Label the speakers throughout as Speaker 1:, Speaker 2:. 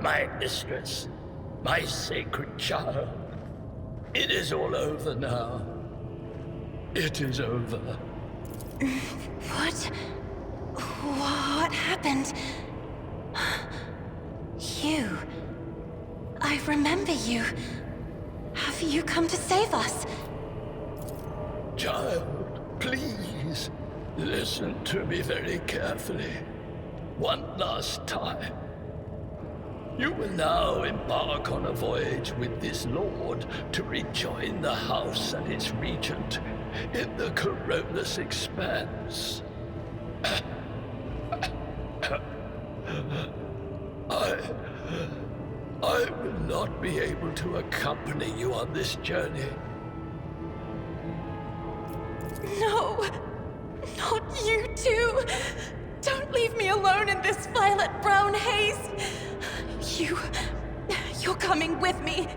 Speaker 1: My mistress, my sacred child. It is all over now. It is over.
Speaker 2: What? What happened? You. I remember you. Have you come to save us?
Speaker 1: Child, please, listen to me very carefully. One last time. You will now embark on a voyage with this lord to rejoin the house and its regent in the Corollas Expanse. I will not be able to accompany you on this journey.
Speaker 2: No! Not you too! Don't leave me alone in this violet-brown haze! You're coming with me!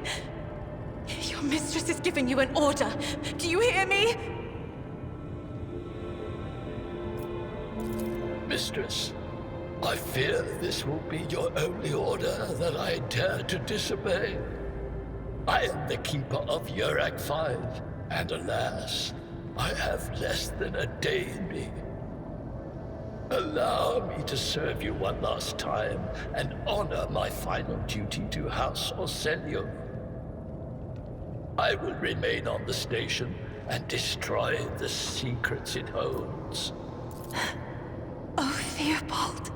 Speaker 2: Your mistress is giving you an order. Do you hear me?
Speaker 1: Mistress, I fear this will be your only order that I dare to disobey. I am the keeper of Urak 5, and alas, I have less than a day in me. Allow me to serve you one last time and honor my final duty to House Orsellio. I will remain on the station and destroy the secrets it holds.
Speaker 2: Oh, Theobald.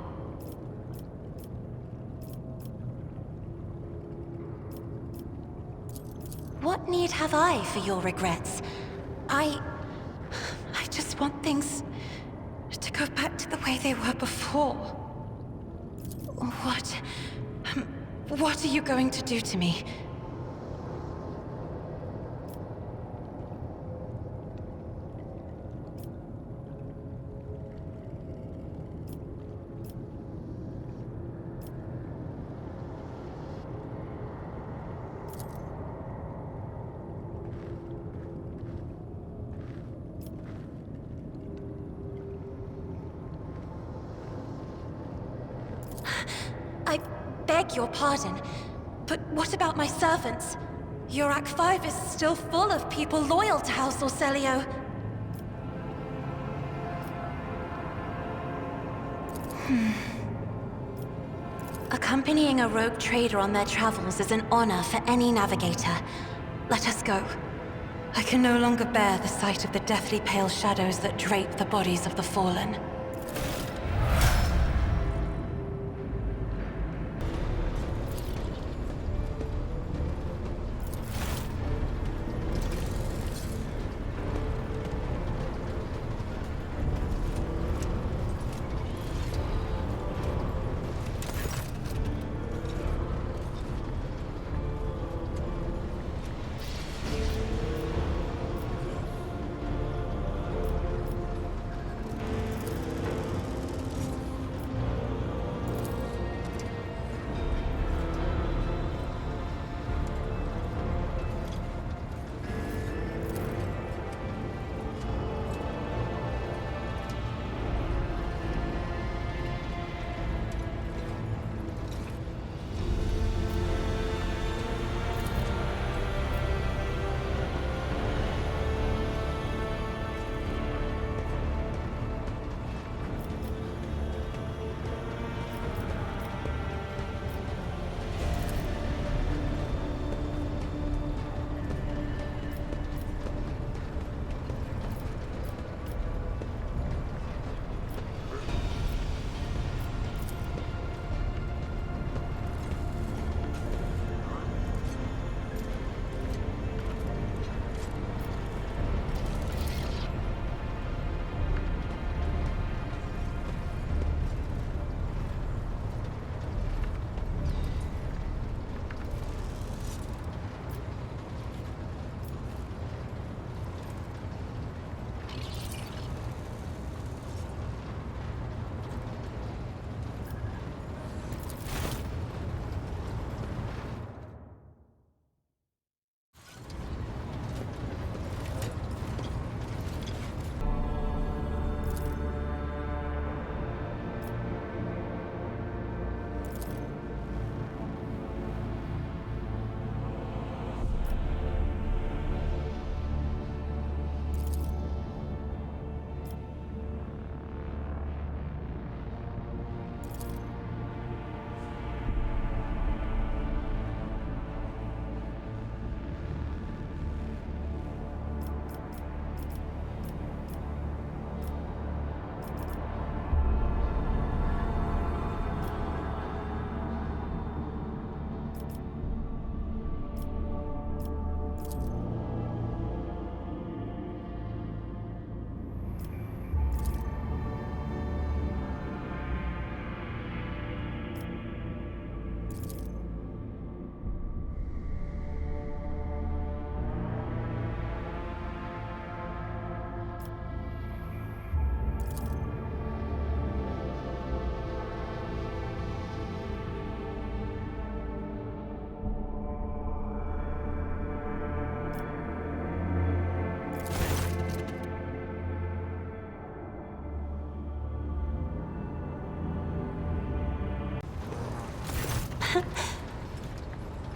Speaker 2: What need have I for your regrets? I just want things to go back to the way they were before. What are you going to do to me? I beg your pardon, but what about my servants? Urak 5 is still full of people loyal to House Orsellio. Accompanying a rogue trader on their travels is an honor for any navigator. Let us go. I can no longer bear the sight of the deathly pale shadows that drape the bodies of the fallen.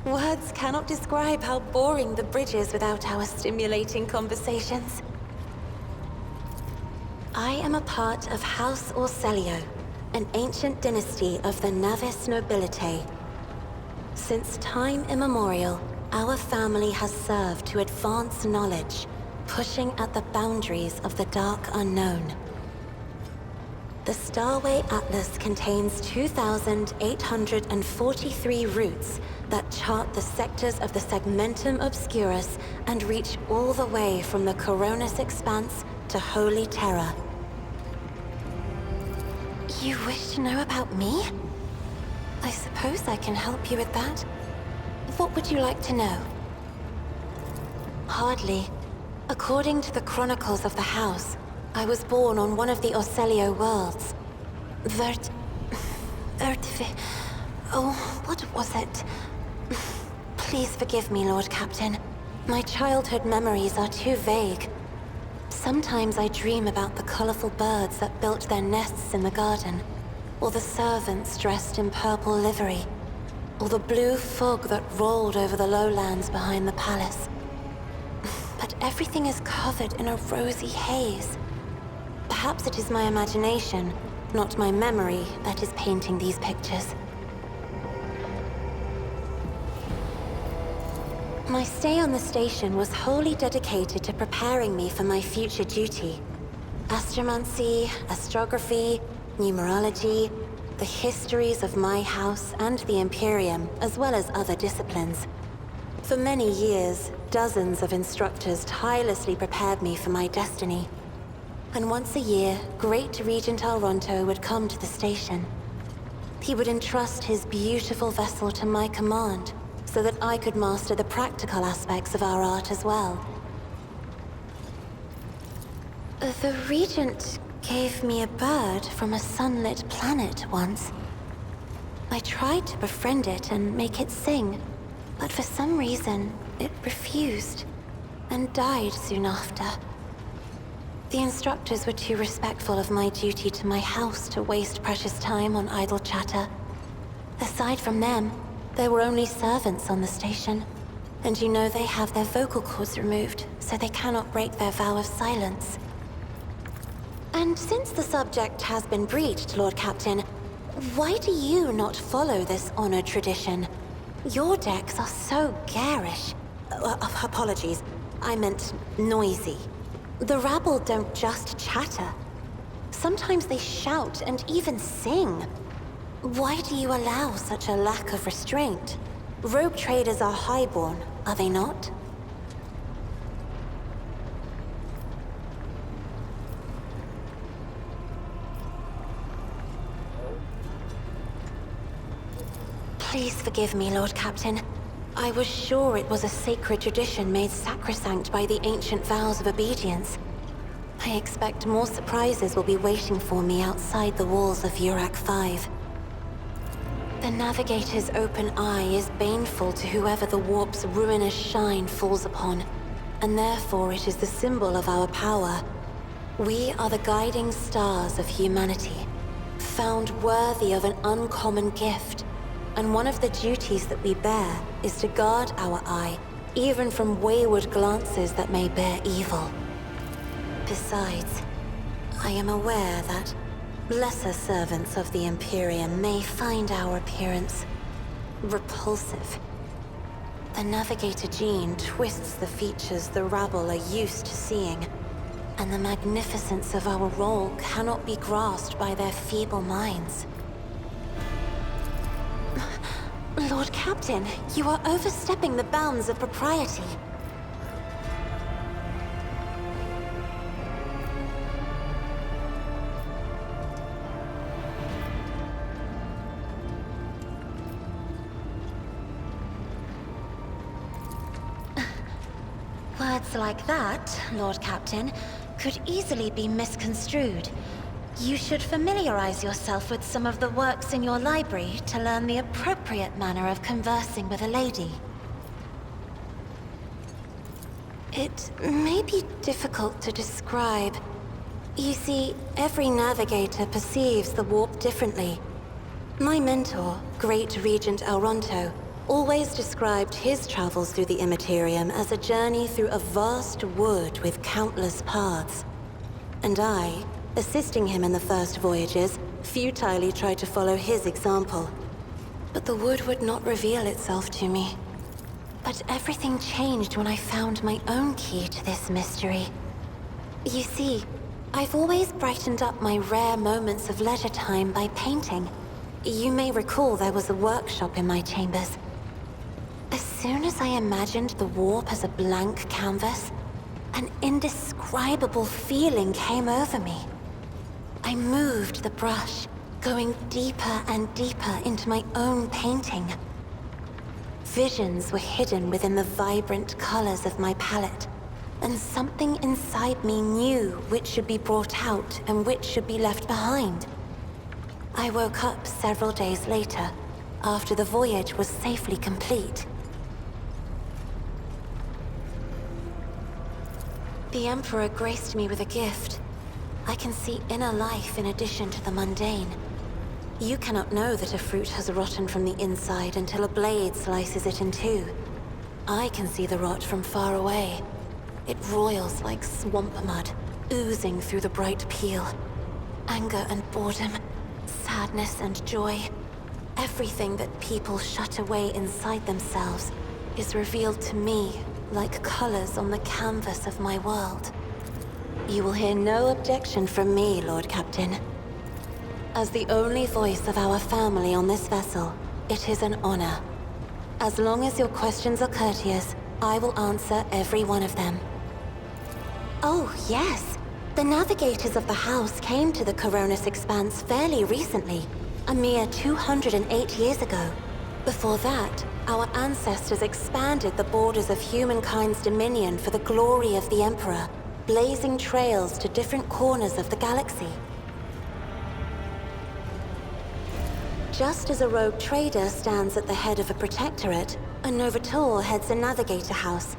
Speaker 2: Words cannot describe how boring the bridge is without our stimulating conversations. I am a part of House Orsellio, an ancient dynasty of the Navis nobility. Since time immemorial, our family has served to advance knowledge, pushing at the boundaries of the dark unknown. The Starway Atlas contains 2,843 routes that chart the sectors of the Segmentum Obscurus and reach all the way from the Coronis Expanse to Holy Terra. You wish to know about me? I suppose I can help you with that. What would you like to know? Hardly. According to the chronicles of the house, I was born on one of the Orsellio worlds. Oh, what was it? Please forgive me, Lord Captain. My childhood memories are too vague. Sometimes I dream about the colorful birds that built their nests in the garden, or the servants dressed in purple livery, or the blue fog that rolled over the lowlands behind the palace. But everything is covered in a rosy haze. Perhaps it is my imagination, not my memory, that is painting these pictures. My stay on the station was wholly dedicated to preparing me for my future duty. Astromancy, astrography, numerology, the histories of my house and the Imperium, as well as other disciplines. For many years, dozens of instructors tirelessly prepared me for my destiny. And once a year, Great Regent Alronto would come to the station. He would entrust his beautiful vessel to my command, so that I could master the practical aspects of our art as well. The Regent gave me a bird from a sunlit planet once. I tried to befriend it and make it sing, but for some reason, it refused, and died soon after. The instructors were too respectful of my duty to my house to waste precious time on idle chatter. Aside from them, there were only servants on the station, and you know they have their vocal cords removed, so they cannot break their vow of silence. And since the subject has been breached, Lord Captain, why do you not follow this honored tradition? Your decks are so garish. Apologies, I meant noisy. The rabble don't just chatter. Sometimes they shout and even sing. Why do you allow such a lack of restraint? Rogue traders are highborn, are they not? Please forgive me, Lord Captain. I was sure it was a sacred tradition made sacrosanct by the ancient vows of obedience. I expect more surprises will be waiting for me outside the walls of Urak 5. The Navigator's open eye is baneful to whoever the warp's ruinous shine falls upon, and therefore it is the symbol of our power. We are the guiding stars of humanity, found worthy of an uncommon gift. And one of the duties that we bear is to guard our eye, even from wayward glances that may bear evil. Besides, I am aware that lesser servants of the Imperium may find our appearance repulsive. The Navigator gene twists the features the rabble are used to seeing, and the magnificence of our role cannot be grasped by their feeble minds. Lord Captain, you are overstepping the bounds of propriety. Words like that, Lord Captain, could easily be misconstrued. You should familiarize yourself with some of the works in your library to learn the appropriate manner of conversing with a lady. It may be difficult to describe. You see, every navigator perceives the warp differently. My mentor, Great Regent Auronto, always described his travels through the Immaterium as a journey through a vast wood with countless paths. And I, assisting him in the first voyages, futilely tried to follow his example. But the wood would not reveal itself to me. But everything changed when I found my own key to this mystery. You see, I've always brightened up my rare moments of leisure time by painting. You may recall there was a workshop in my chambers. As soon as I imagined the warp as a blank canvas, an indescribable feeling came over me. I moved the brush, going deeper and deeper into my own painting. Visions were hidden within the vibrant colors of my palette, and something inside me knew which should be brought out and which should be left behind. I woke up several days later, after the voyage was safely complete. The Emperor graced me with a gift. I can see inner life in addition to the mundane. You cannot know that a fruit has rotten from the inside until a blade slices it in two. I can see the rot from far away. It roils like swamp mud, oozing through the bright peel. Anger and boredom, sadness and joy. Everything that people shut away inside themselves is revealed to me like colors on the canvas of my world. You will hear no objection from me, Lord Captain. As the only voice of our family on this vessel, it is an honor. As long as your questions are courteous, I will answer every one of them. Oh, yes. The navigators of the house came to the Coronis Expanse fairly recently, a mere 208 years ago. Before that, our ancestors expanded the borders of humankind's dominion for the glory of the Emperor, blazing trails to different corners of the galaxy. Just as a rogue trader stands at the head of a protectorate, a Novator heads a navigator house.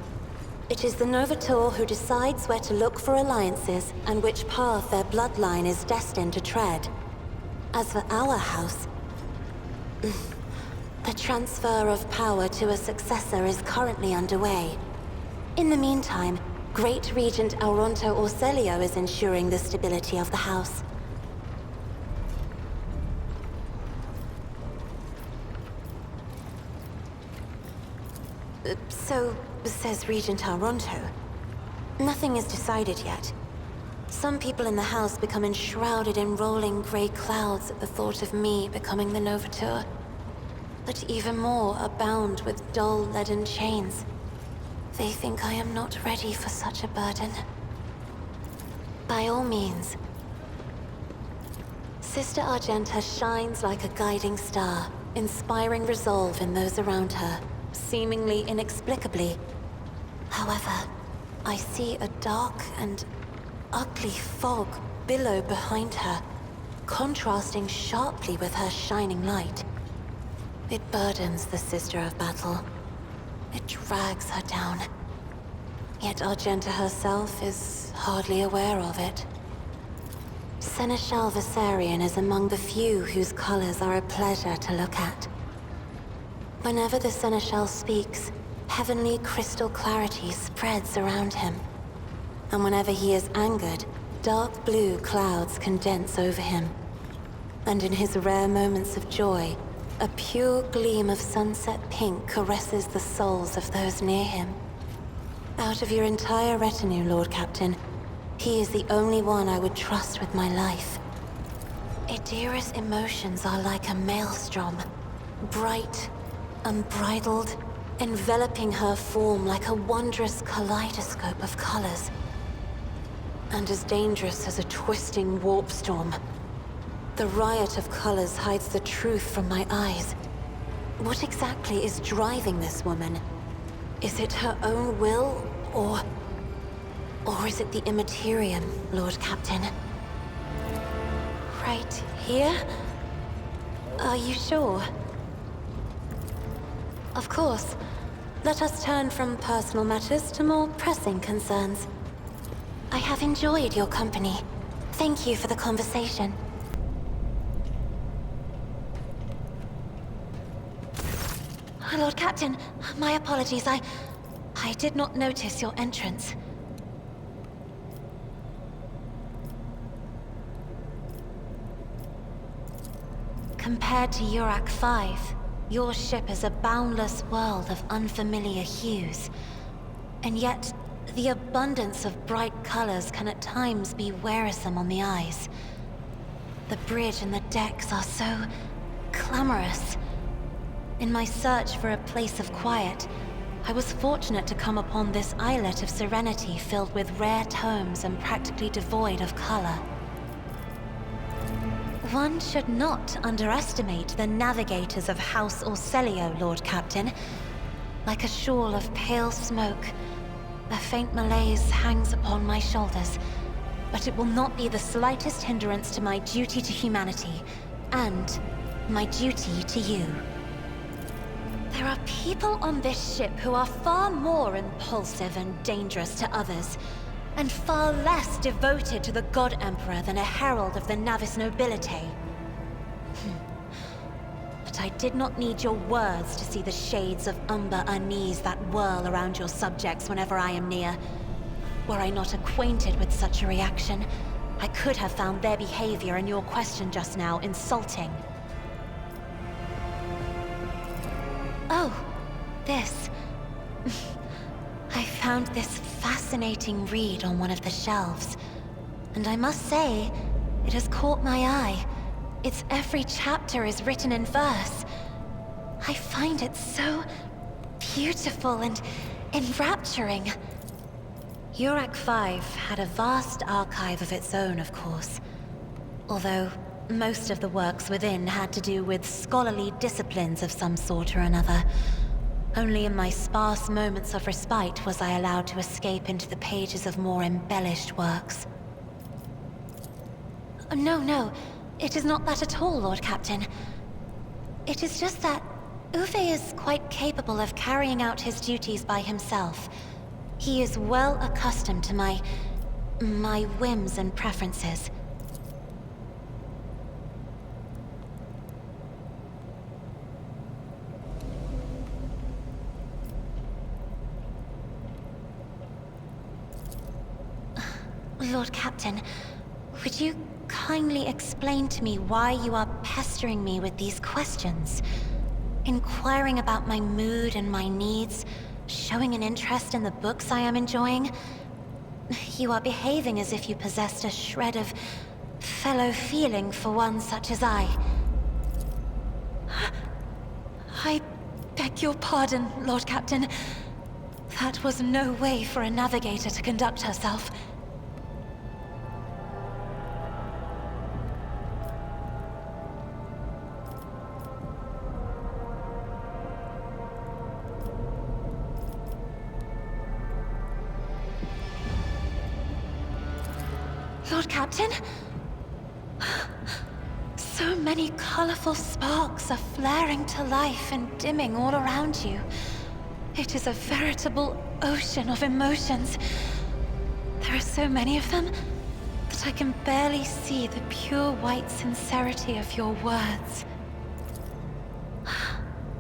Speaker 2: It is the Novator who decides where to look for alliances and which path their bloodline is destined to tread. As for our house, the transfer of power to a successor is currently underway. In the meantime, Great Regent Auronto Orsellio is ensuring the stability of the house. So, says Regent Auronto. Nothing is decided yet. Some people in the house become enshrouded in rolling gray clouds at the thought of me becoming the Novateur. But even more are bound with dull leaden chains. They think I am not ready for such a burden. By all means. Sister Argenta shines like a guiding star, inspiring resolve in those around her, seemingly inexplicably. However, I see a dark and ugly fog billow behind her, contrasting sharply with her shining light. It burdens the Sister of Battle. It drags her down. Yet Argenta herself is hardly aware of it. Seneschal Viserion is among the few whose colors are a pleasure to look at. Whenever the Seneschal speaks, heavenly crystal clarity spreads around him. And whenever he is angered, dark blue clouds condense over him. And in his rare moments of joy, a pure gleam of sunset pink caresses the souls of those near him. Out of your entire retinue, Lord Captain, he is the only one I would trust with my life. Idira's emotions are like a maelstrom, bright, unbridled, enveloping her form like a wondrous kaleidoscope of colors. And as dangerous as a twisting warp storm. The riot of colors hides the truth from my eyes. What exactly is driving this woman? Is it her own will, or is it the Immaterium, Lord Captain? Right here? Are you sure? Of course. Let us turn from personal matters to more pressing concerns. I have enjoyed your company. Thank you for the conversation. Lord Captain, my apologies. I did not notice your entrance. Compared to Urak 5, your ship is a boundless world of unfamiliar hues. And yet, the abundance of bright colors can at times be wearisome on the eyes. The bridge and the decks are so clamorous. In my search for a place of quiet, I was fortunate to come upon this islet of serenity filled with rare tomes and practically devoid of color. One should not underestimate the navigators of House Orsellio, Lord Captain. Like a shawl of pale smoke, a faint malaise hangs upon my shoulders, but it will not be the slightest hindrance to my duty to humanity, and my duty to you. There are people on this ship who are far more impulsive and dangerous to others, and far less devoted to the God Emperor than a herald of the Navis nobility. But I did not need your words to see the shades of umber unease that whirl around your subjects whenever I am near. Were I not acquainted with such a reaction, I could have found their behavior and your question just now insulting. Oh, this. I found this fascinating read on one of the shelves, and I must say, it has caught my eye. Its every chapter is written in verse. I find it so beautiful and enrapturing. Urak 5 had a vast archive of its own, of course, although most of the works within had to do with scholarly disciplines of some sort or another. Only in my sparse moments of respite was I allowed to escape into the pages of more embellished works. No, it is not that at all, Lord Captain. It is just that Uwe is quite capable of carrying out his duties by himself. He is well accustomed to my whims and preferences. Lord Captain, would you kindly explain to me why you are pestering me with these questions? Inquiring about my mood and my needs, showing an interest in the books I am enjoying? You are behaving as if you possessed a shred of fellow feeling for one such as I. I beg your pardon, Lord Captain. That was no way for a navigator to conduct herself. Lord Captain? So many colorful sparks are flaring to life and dimming all around you. It is a veritable ocean of emotions. There are so many of them that I can barely see the pure white sincerity of your words.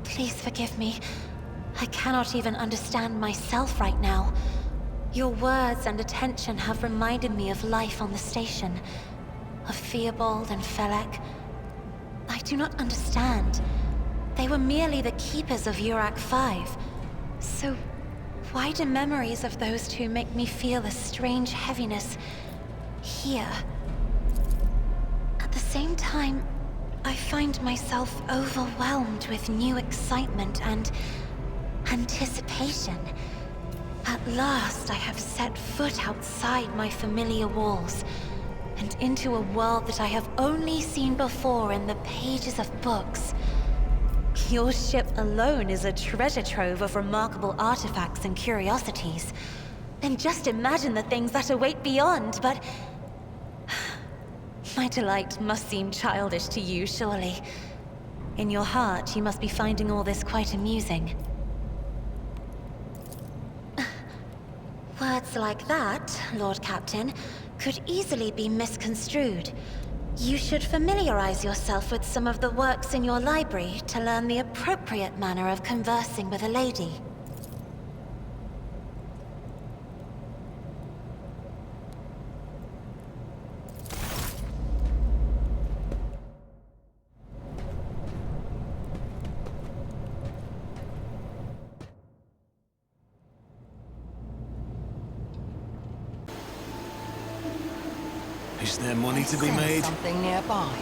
Speaker 2: Please forgive me. I cannot even understand myself right now. Your words and attention have reminded me of life on the station, of Theobald and Felek. I do not understand. They were merely the keepers of Urak 5. So why do memories of those two make me feel a strange heaviness here? At the same time, I find myself overwhelmed with new excitement and anticipation. At last, I have set foot outside my familiar walls, and into a world that I have only seen before in the pages of books. Your ship alone is a treasure trove of remarkable artifacts and curiosities. And just imagine the things that await beyond, but... My delight must seem childish to you, surely. In your heart, you must be finding all this quite amusing. Words like that, Lord Captain, could easily be misconstrued. You should familiarize yourself with some of the works in your library to learn the appropriate manner of conversing with a lady.
Speaker 3: Is there money to be made?
Speaker 4: Something nearby.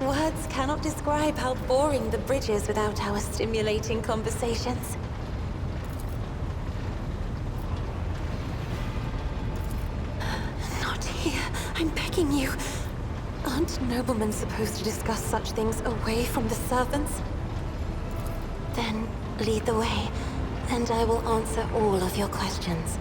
Speaker 2: Words cannot describe how boring the bridge is without our stimulating conversations. Not here. I'm begging you. Aren't noblemen supposed to discuss such things away from the servants? Then lead the way, and I will answer all of your questions.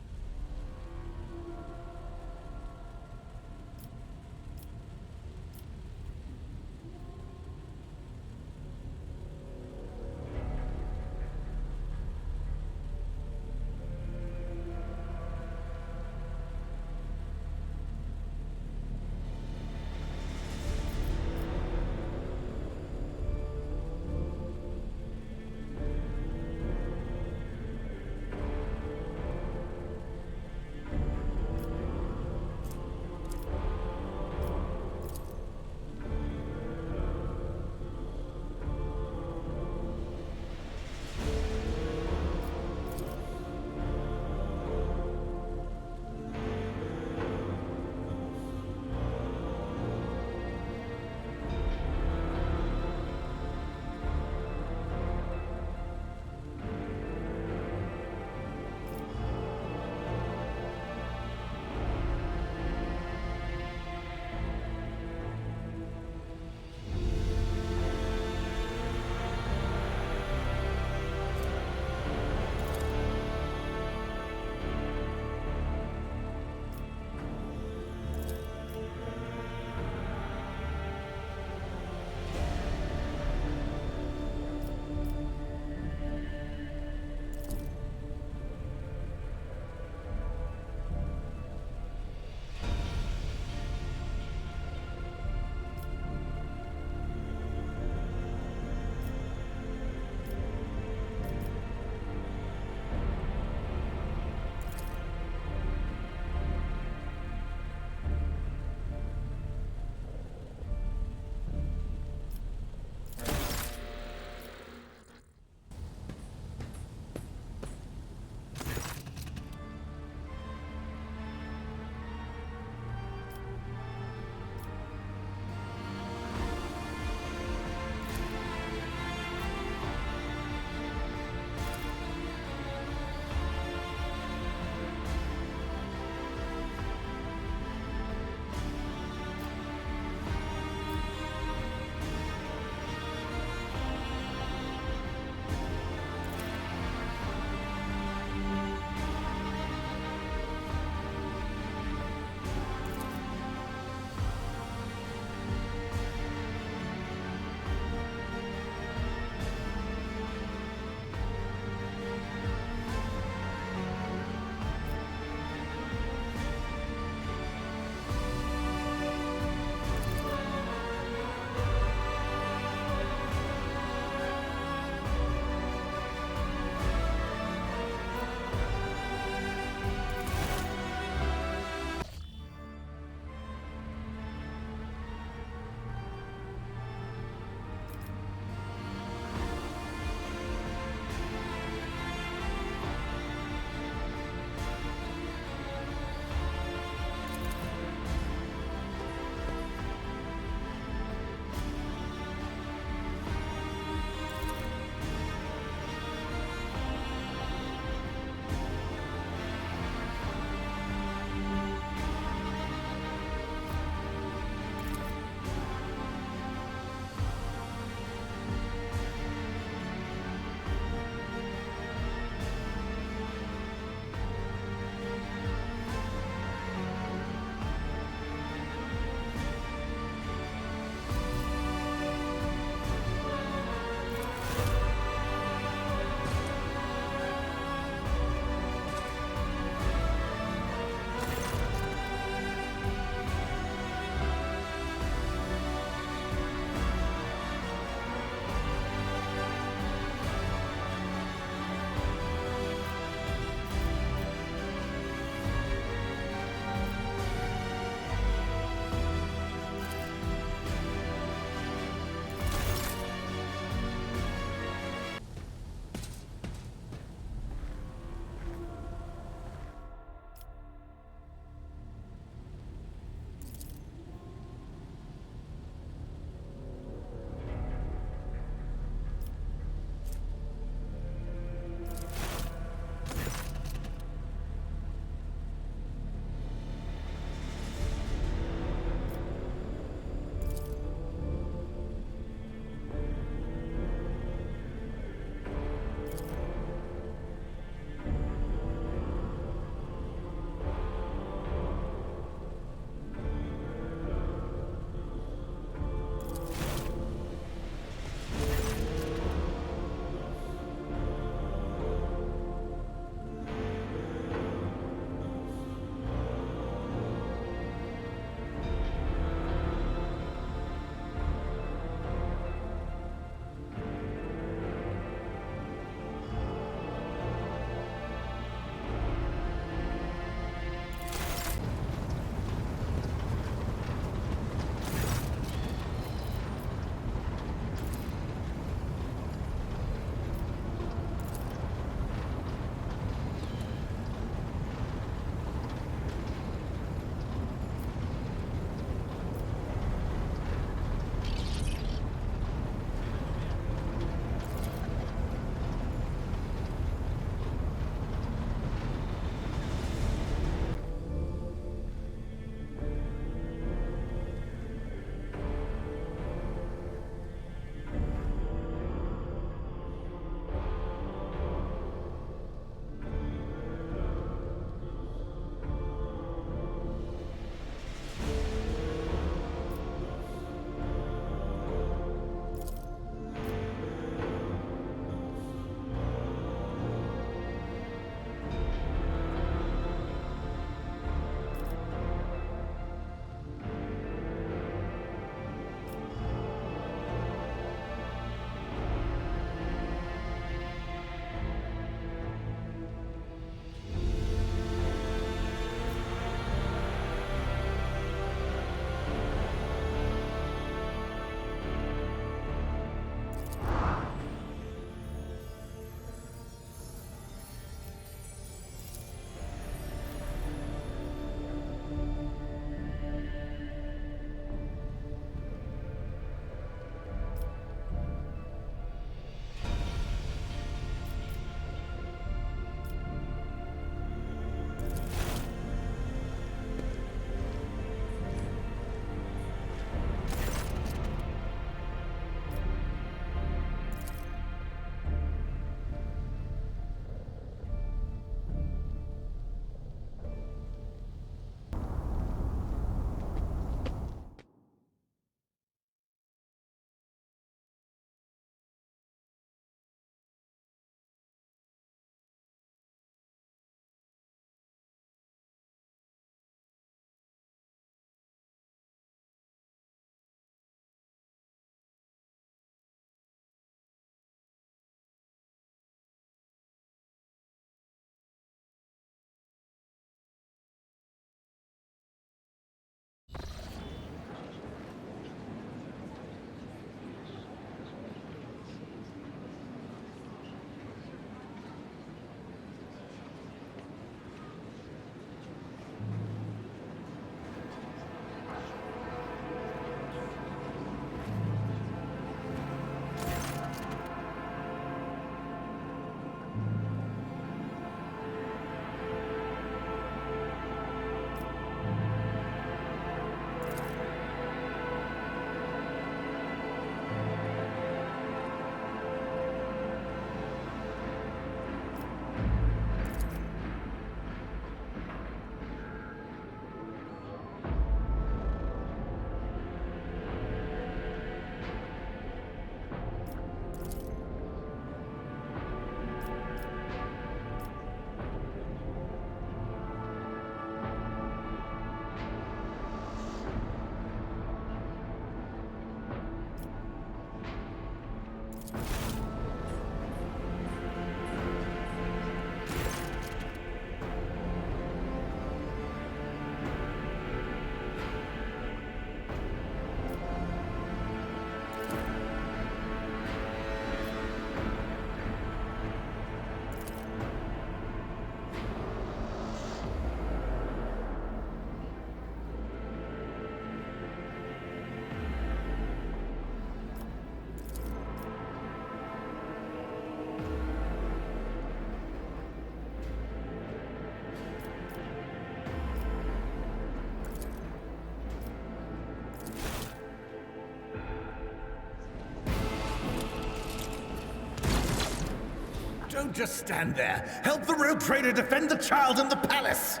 Speaker 4: Don't just stand there. Help the rogue trader defend the child in the palace!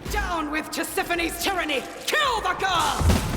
Speaker 5: Down with Tisiphone's tyranny! Kill the girl!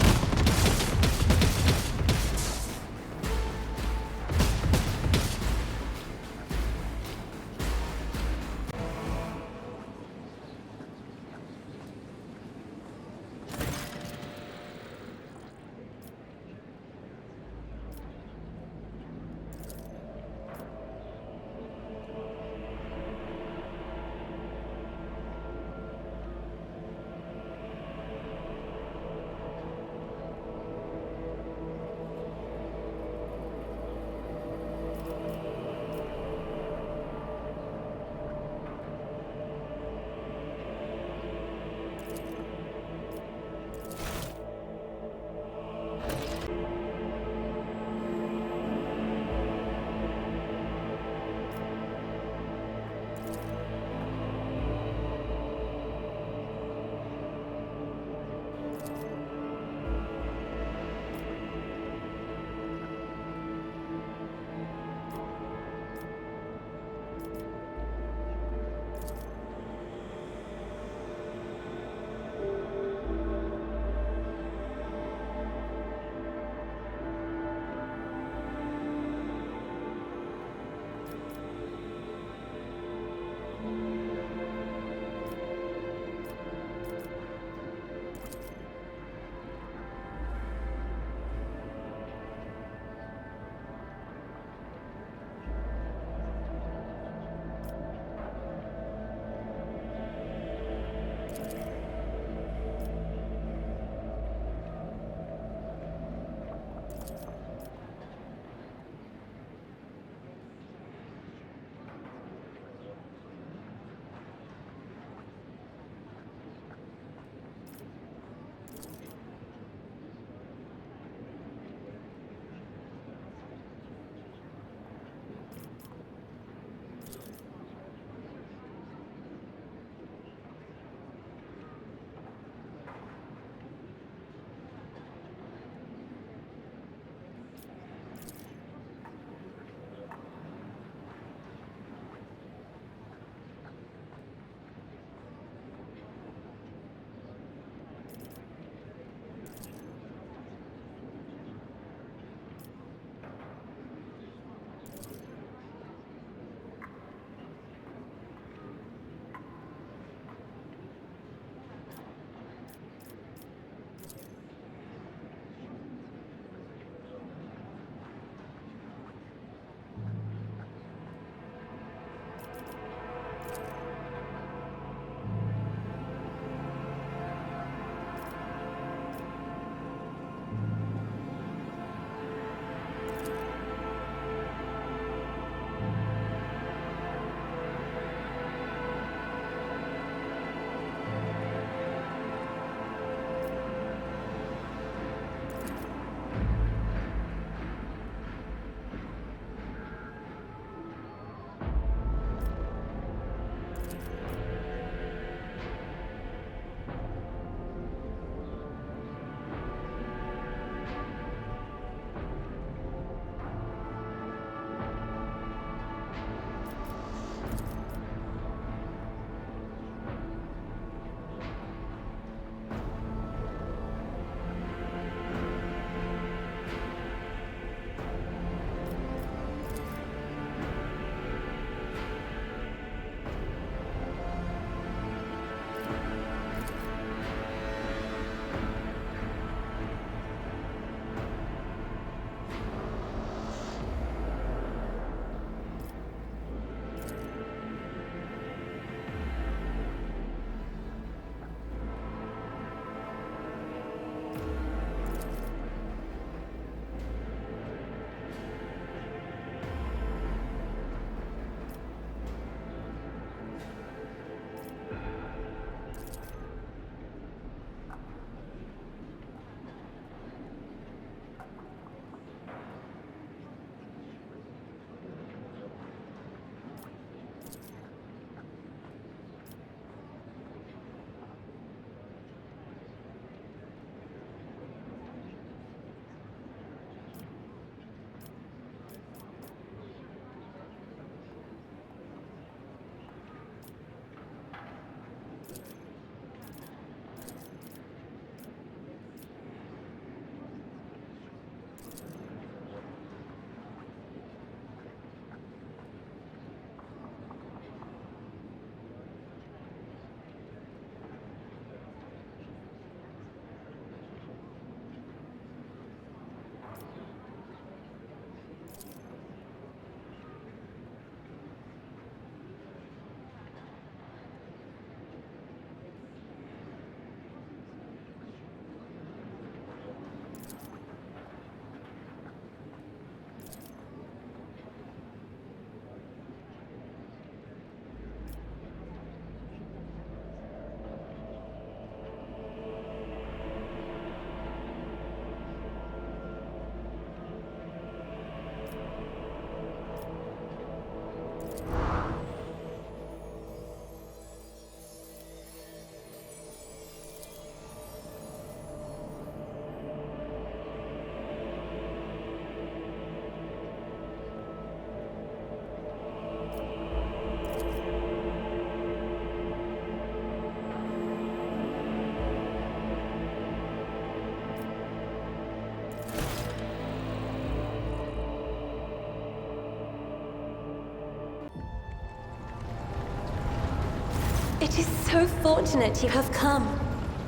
Speaker 2: It is so fortunate you have come.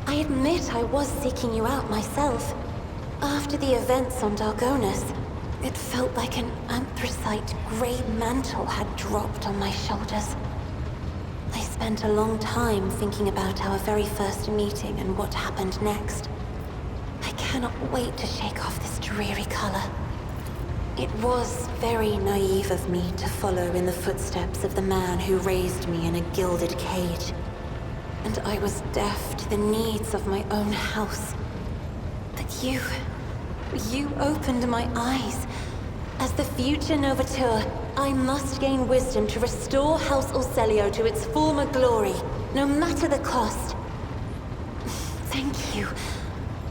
Speaker 2: I admit I was seeking you out myself. After the events on Dargonus, it felt like an anthracite grey mantle had dropped on my shoulders. I spent a long time thinking about our very first meeting and what happened next. I cannot wait to shake off this dreary color. It was very naive of me to follow in the footsteps of the man who raised me in a gilded cage. And I was deaf to the needs of my own house. But you opened my eyes. As the future Novateur, I must gain wisdom to restore House Orsellio to its former glory, no matter the cost. Thank you.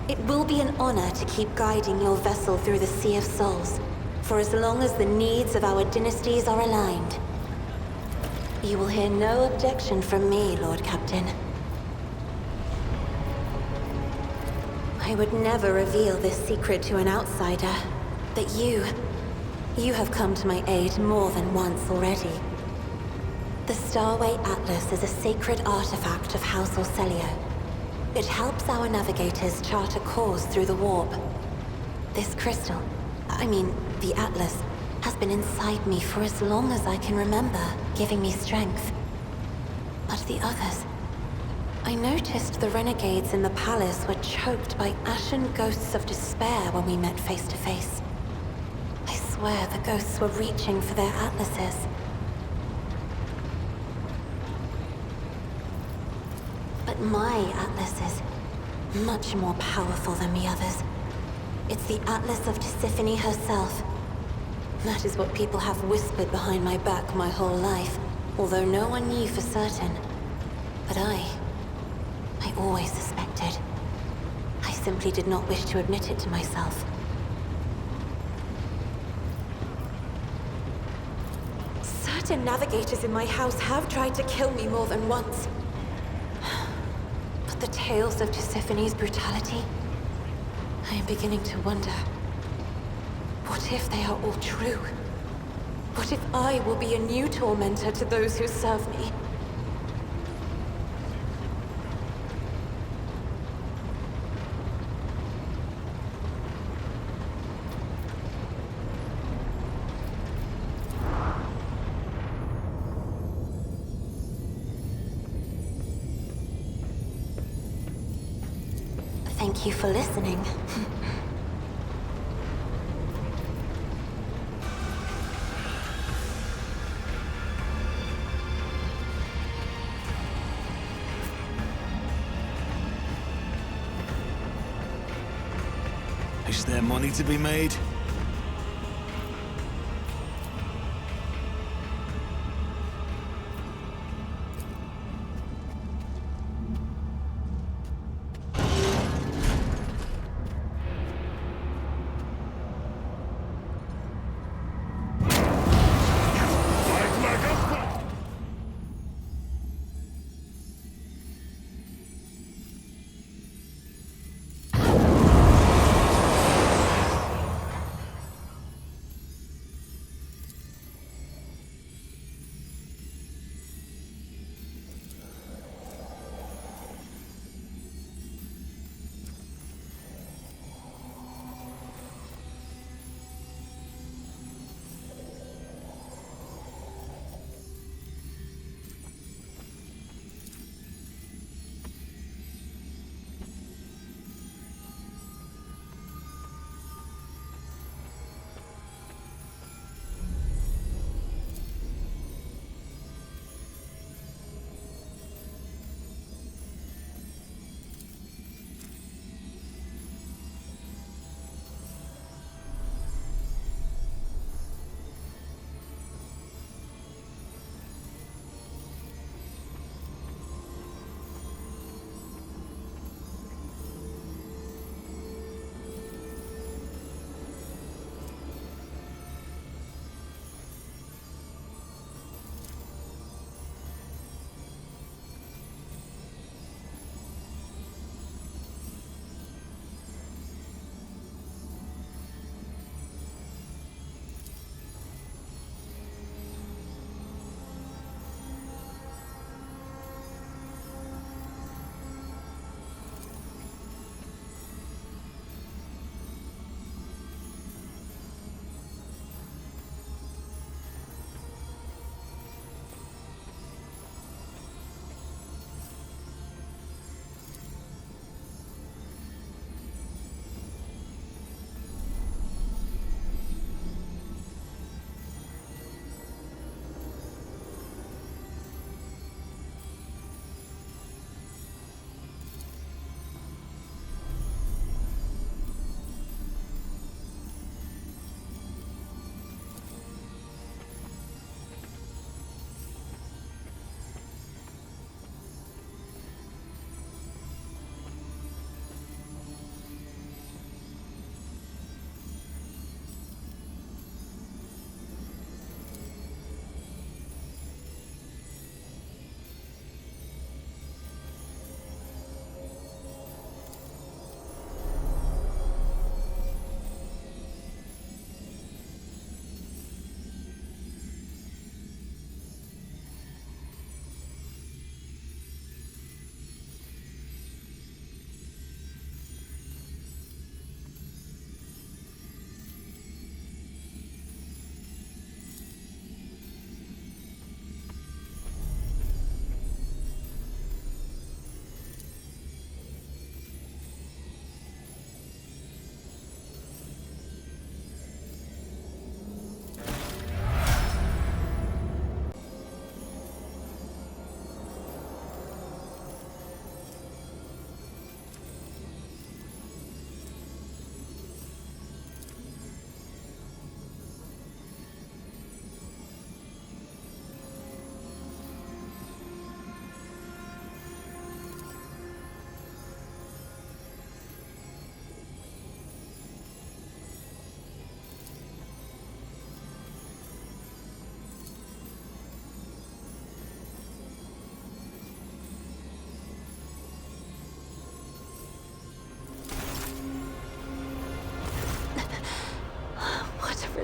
Speaker 2: It will be an honor to keep guiding your vessel through the Sea of Souls, for as long as the needs of our dynasties are aligned. You will hear no objection from me, Lord Captain. I would never reveal this secret to an outsider, but you have come to my aid more than once already. The Starway Atlas is a sacred artifact of House Orsellio. It helps our navigators chart a course through the warp. This crystal, the Atlas, has been inside me for as long as I can remember, giving me strength. But the others... I noticed the renegades in the palace were choked by ashen ghosts of despair when we met face to face. I swear the ghosts were reaching for their atlases. But my atlas is much more powerful than the others. It's the Atlas of Tisiphone herself. That is what people have whispered behind my back my whole life, although no one knew for certain. But I always suspected. I simply did not wish to admit it to myself. Certain navigators in my house have tried to kill me more than once. But the tales of Tisiphone's brutality, I am beginning to wonder. What if they are all true? What if I will be a new tormentor to those who serve me? Thank you for listening.
Speaker 3: Is there money to be made?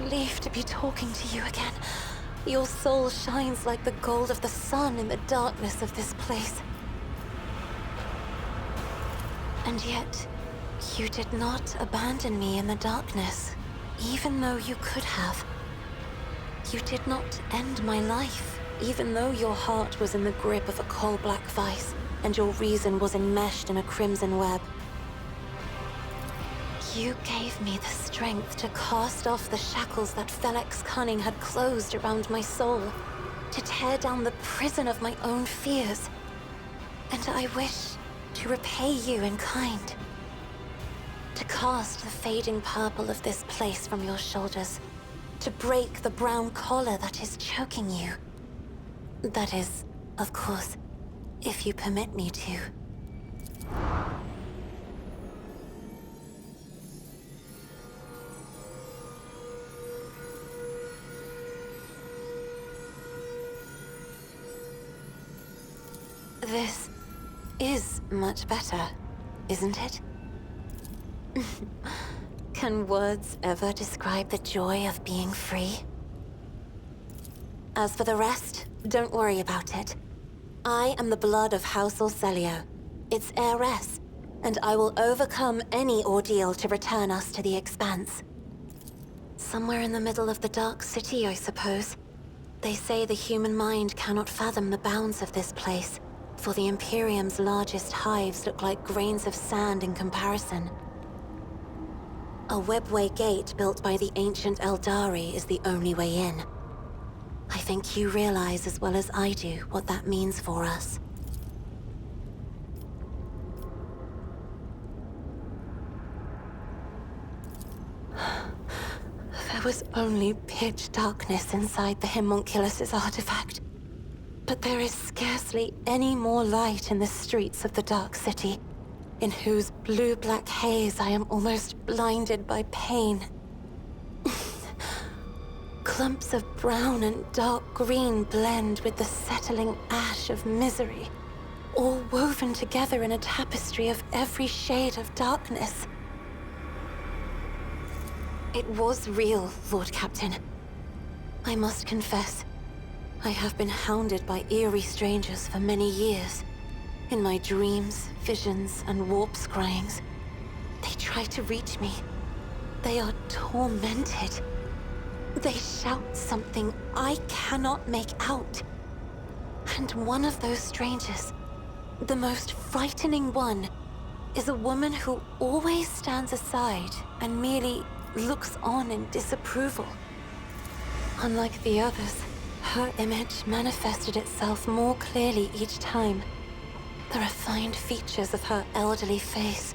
Speaker 2: relief to be talking to you again. Your soul shines like the gold of the sun in the darkness of this place. And yet, you did not abandon me in the darkness, even though you could have. You did not end my life, even though your heart was in the grip of a coal-black vice, and your reason was enmeshed in a crimson web. You gave me the strength to cast off the shackles that Felix Cunning had closed around my soul, to tear down the prison of my own fears. And I wish to repay you in kind. To cast the fading purple of this place from your shoulders, to break the brown collar that is choking you. That is, of course, if you permit me to. This is much better, isn't it? Can words ever describe the joy of being free? As for the rest, don't worry about it. I am the blood of House Orsellio, its heiress, and I will overcome any ordeal to return us to the Expanse. Somewhere in the middle of the Dark City, I suppose. They say the human mind cannot fathom the bounds of this place, for the Imperium's largest hives look like grains of sand in comparison. A webway gate built by the ancient Eldari is the only way in. I think you realize as well as I do what that means for us. There was only pitch darkness inside the Homunculus' artifact. But there is scarcely any more light in the streets of the Dark City, in whose blue-black haze I am almost blinded by pain. Clumps of brown and dark green blend with the settling ash of misery, all woven together in a tapestry of every shade of darkness. It was real, Lord Captain. I must confess, I have been hounded by eerie strangers for many years. In my dreams, visions, and warp scryings, they try to reach me. They are tormented. They shout something I cannot make out. And one of those strangers, the most frightening one, is a woman who always stands aside and merely looks on in disapproval. Unlike the others, her image manifested itself more clearly each time. The refined features of her elderly face,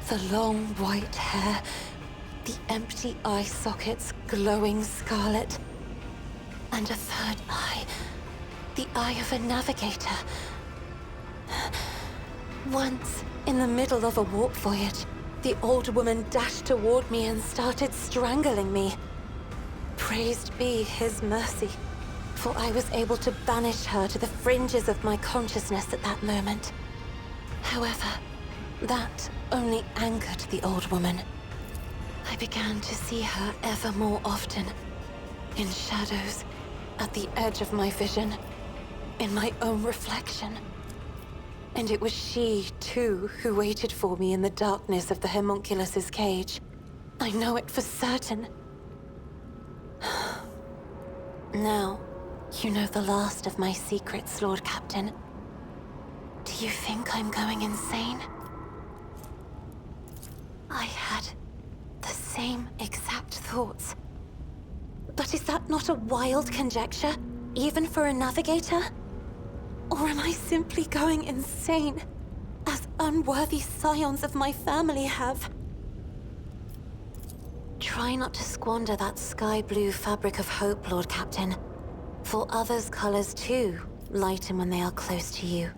Speaker 2: the long white hair, the empty eye sockets glowing scarlet, and a third eye, the eye of a navigator. Once, in the middle of a warp voyage, the old woman dashed toward me and started strangling me. Praised be his mercy, for I was able to banish her to the fringes of my consciousness at that moment. However, that only angered the old woman. I began to see her ever more often, in shadows, at the edge of my vision, in my own reflection. And it was she, too, who waited for me in the darkness of the Homunculus' cage. I know it for certain. Now, you know the last of my secrets, Lord Captain. Do you think I'm going insane? I had the same exact thoughts. But is that not a wild conjecture, even for a navigator? Or am I simply going insane, as unworthy scions of my family have? Try not to squander that sky-blue fabric of hope, Lord Captain. For others' colors, too, lighten when they are close to you.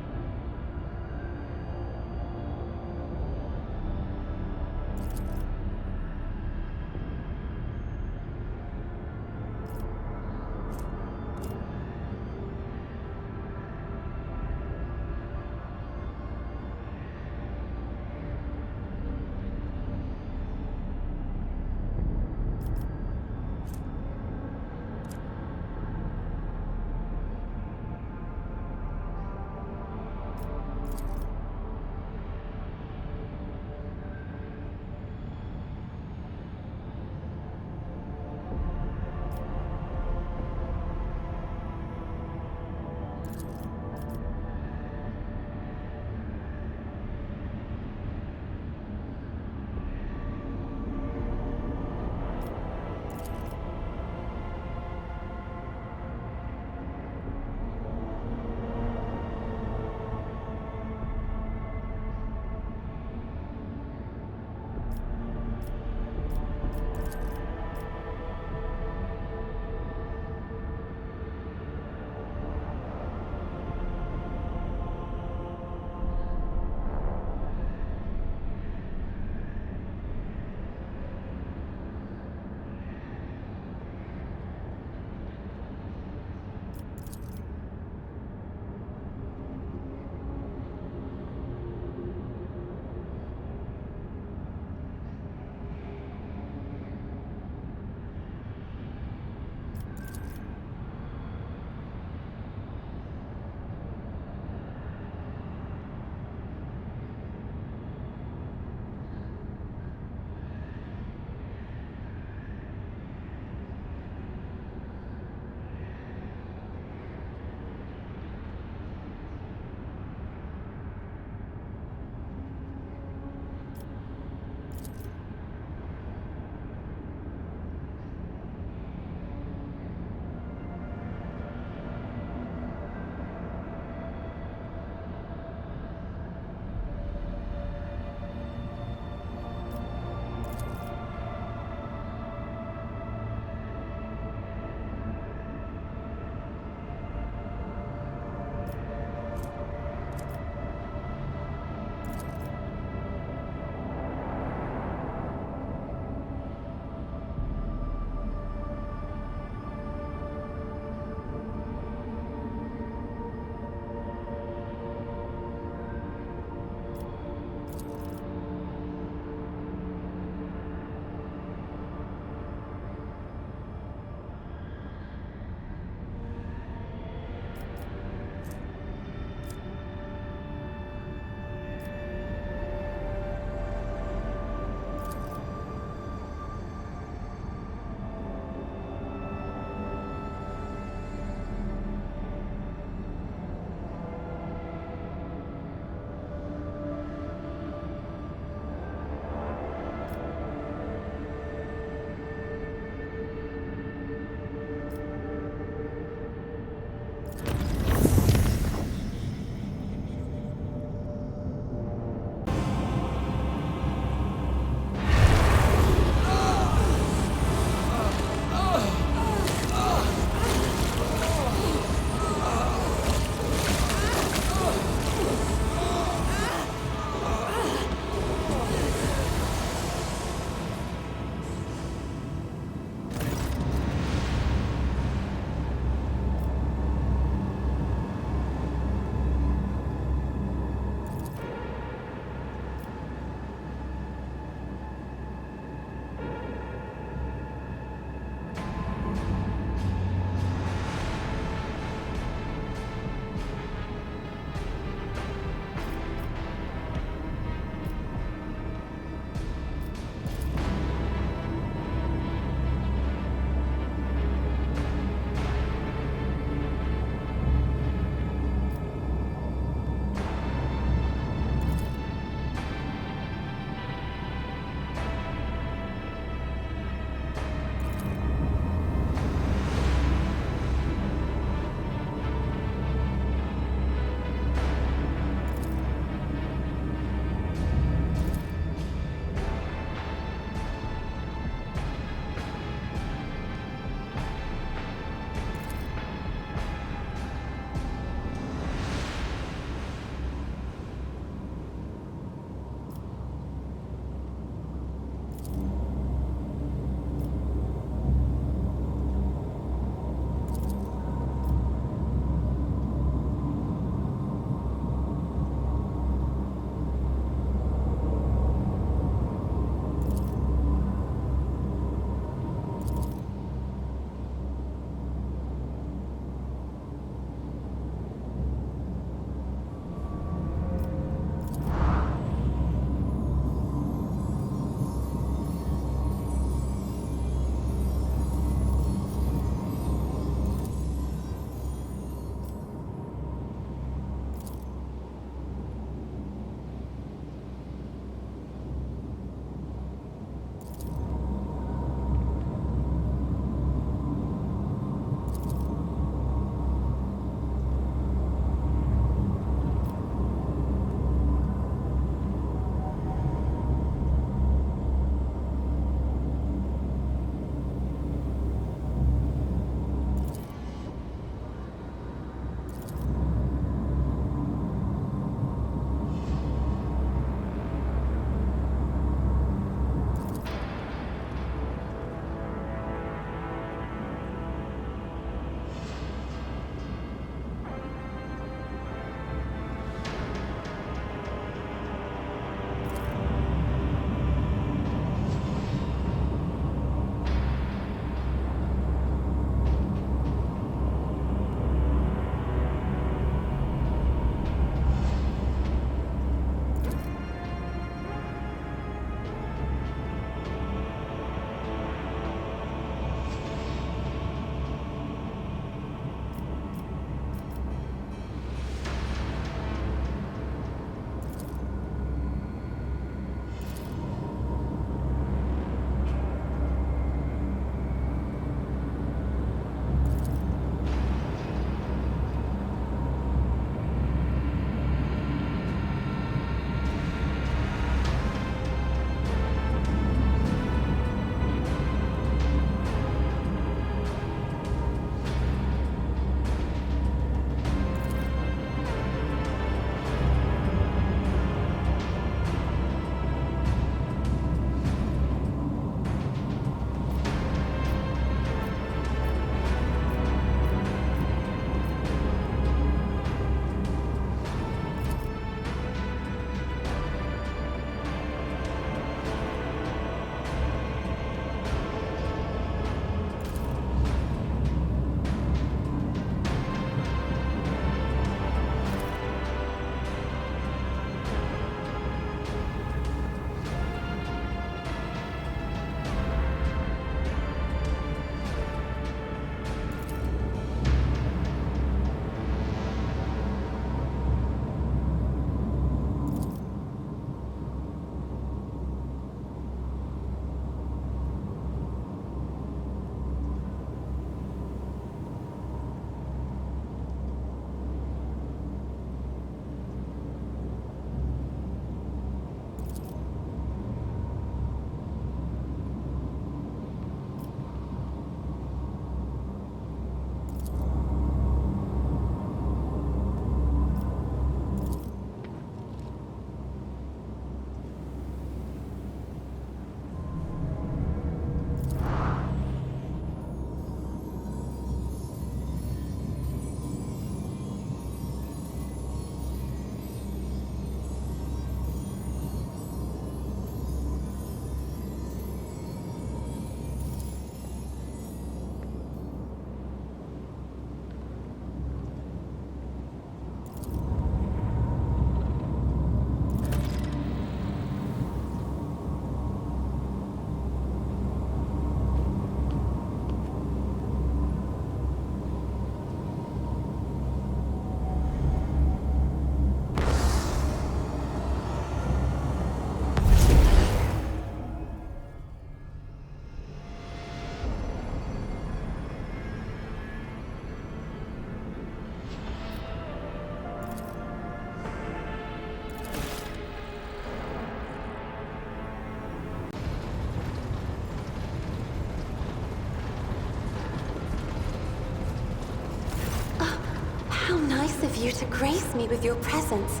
Speaker 2: of you to grace me with your presence.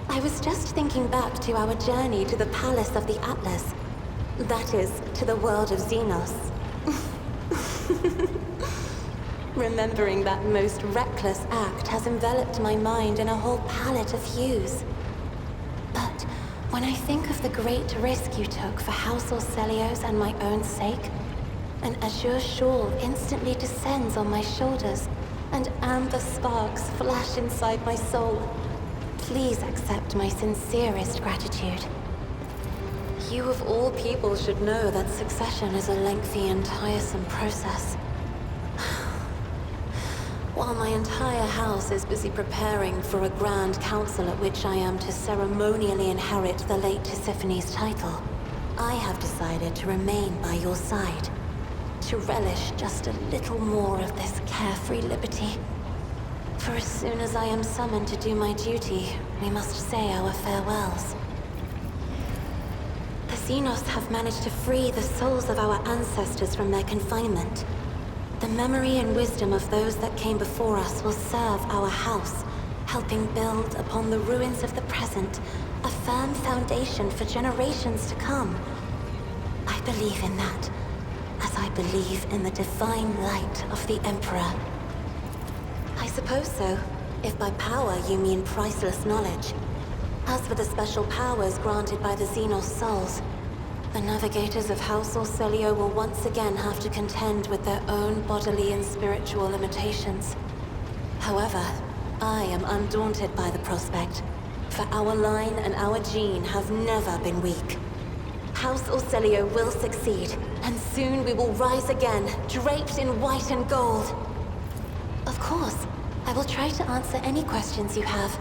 Speaker 2: I was just thinking back to our journey to the Palace of the Atlas. That is, to the world of Xenos. Remembering that most reckless act has enveloped my mind in a whole palette of hues. But when I think of the great risk you took for House Orsellio's and my own sake, an azure shawl instantly descends on my shoulders, and amber sparks flash inside my soul. Please accept my sincerest gratitude. You of all people should know that succession is a lengthy and tiresome process. While my entire house is busy preparing for a grand council at which I am to ceremonially inherit the late Tissiphane's title, I have decided to remain by your side, to relish just a little more of this carefree liberty. For as soon as I am summoned to do my duty, we must say our farewells. The Xenos have managed to free the souls of our ancestors from their confinement. The memory and wisdom of those that came before us will serve our house, helping build upon the ruins of the present a firm foundation for generations to come. I believe in that, as I believe in the divine light of the Emperor. I suppose so, if by power you mean priceless knowledge. As for the special powers granted by the Xenos souls, the navigators of House Orsellio will once again have to contend with their own bodily and spiritual limitations. However, I am undaunted by the prospect, for our line and our gene have never been weak. House Orsellio will succeed, and soon we will rise again, draped in white and gold. Of course, I will try to answer any questions you have.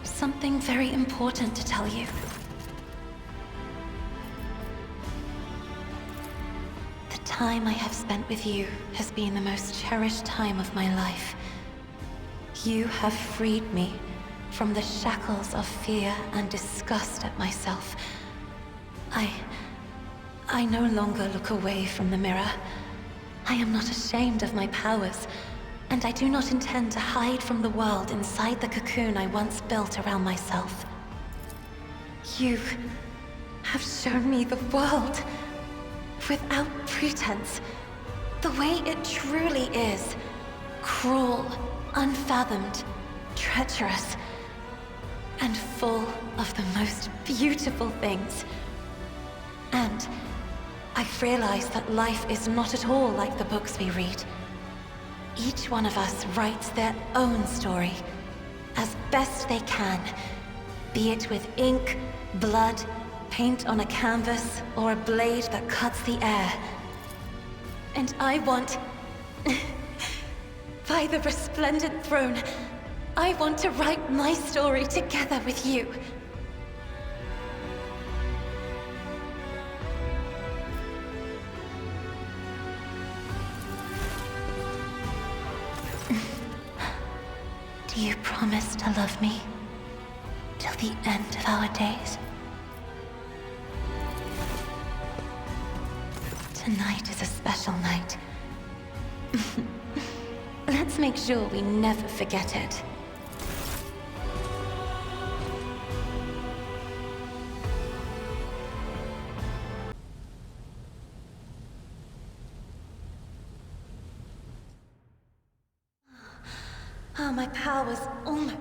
Speaker 2: Something very important to tell you. The time I have spent with you has been the most cherished time of my life. You have freed me from the shackles of fear and disgust at myself. I no longer look away from the mirror. I am not ashamed of my powers, and I do not intend to hide from the world inside the cocoon I once built around myself. You have shown me the world, without pretense, the way it truly is. Cruel, unfathomed, treacherous, and full of the most beautiful things. And I've realized that life is not at all like the books we read. Each one of us writes their own story, as best they can, be it with ink, blood, paint on a canvas, or a blade that cuts the air. And I want... by the resplendent throne, I want to write my story together with you. Do you promise to love me till the end of our days? Tonight is a special night. let's make sure we never forget it. Oh, my power's almost...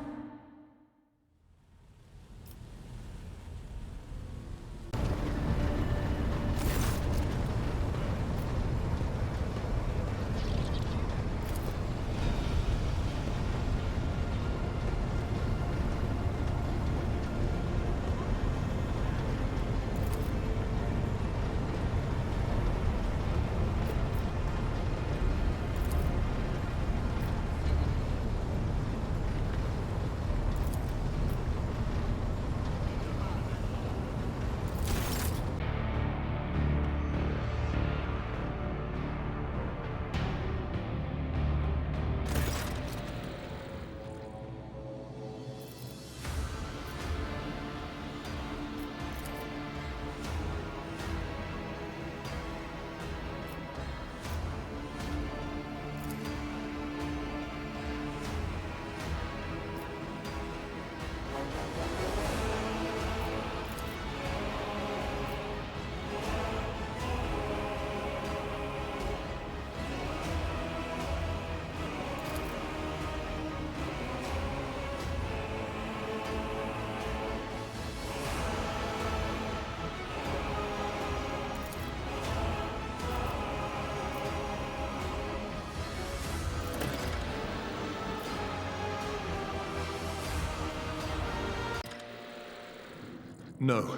Speaker 4: No,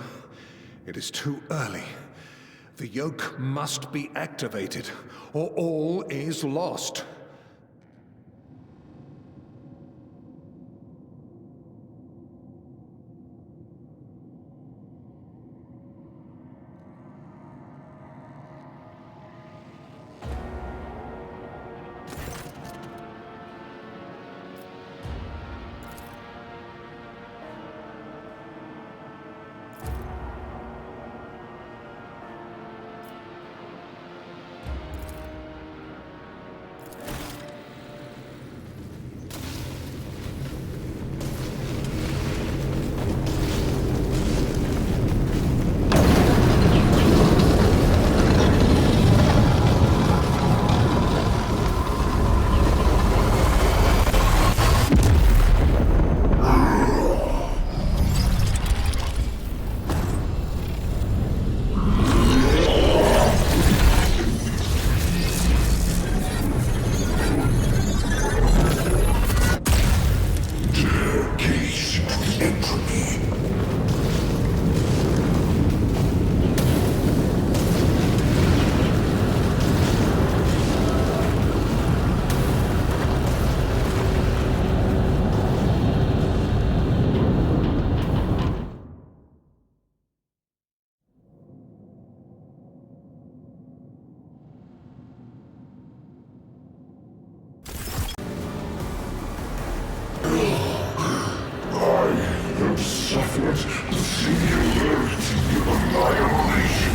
Speaker 4: it is too early. The yoke must be activated, or all is lost. Suffered the singularity of annihilation.